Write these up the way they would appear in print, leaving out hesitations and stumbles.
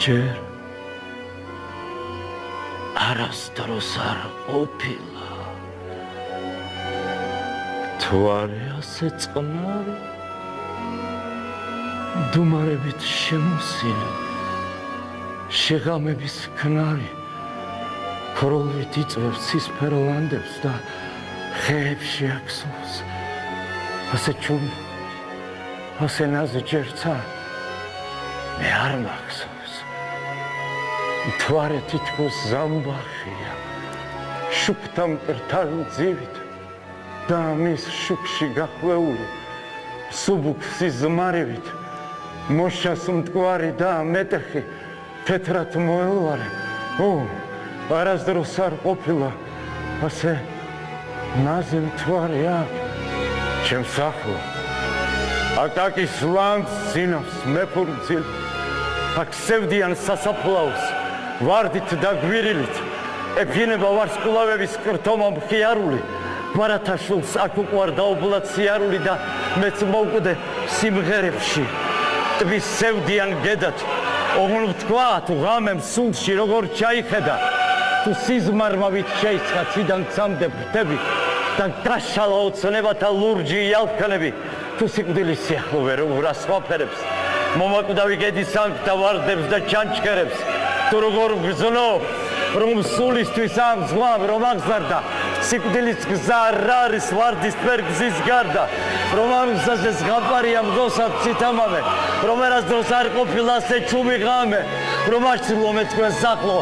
ჯერ არასდროს არ ყოფილა თუ არის ასე წყნარი დუმარებით შემოსილი შეღამების ქნარი ქროლვით იწვევს ცისფერო ლანდებს და ხეებში აქსოვს ასე ჩუმი ასე ნაზი ჯერცა მე არ მახსოვს მთვარე თითქოს ზამბახია შუქთა მკრთალი მძივით და მის შუქში გახვეული სუბუქსი ზმარებით მოშას მტკვარი და მეტეხი თეთრად მოელვარე არასდროს არ ყოფილა ასე ნაზი მთვარე აქ ჩემს ახლო აკაკის ლანდს ძინავს მეფურძილ აქ სევდიან სასაფლაოს ვარდით და გვირილით ეფინება ვარსკვლავების კრთომა მხიარული მარათაშვილს აქ უყვარ დაობლად სიარული და მეც მოვკვდე სიმღერებში ტბის სევდიან გედად ოღონდ თქვა თუ ღამემ სულში როგორ ჩაიხედა თუ სიზმარმავით შეისხა ციდან გზამდე ფრთები და გაშალა ოცნებათა ლურჯი იალქნები თუ სიკვდილის სიახლოვე რას ხვაფერებს მომაკვდავი გედის ანკთა ვარდებს და ჩანჩქერებს თუ როგორ გზნო რომ სულისთვის ამ ზღვამ რომ აღზარდა სიკვდილის გზა არ არის ვარდის ფერგზის გარდა რომ ამ გზაზე ზღაპარია მგოსად ცითამამე რომ არასდროს არ ყოფილა ასე ჩუმი ღამე რომ არცილო მე თქვენს ახლო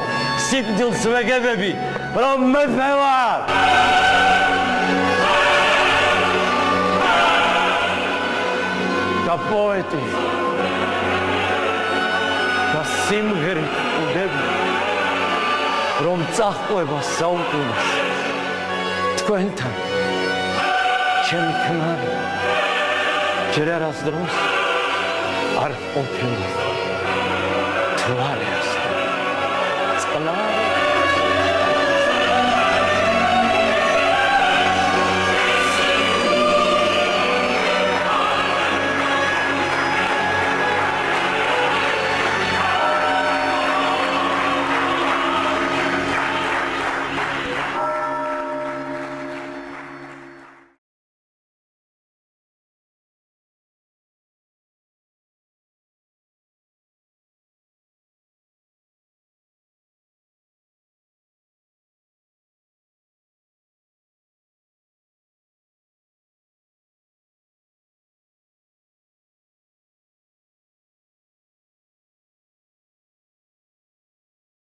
სიკვდილს ვეგებები რომ მეფე ვარ და პოეტი და სიმღერით უდები რომ წაჰყვება საუკუნეს თქვენთან ჩემი ქნარი ჯერ არასდროს არ ყოფილა თუ არის წყნარი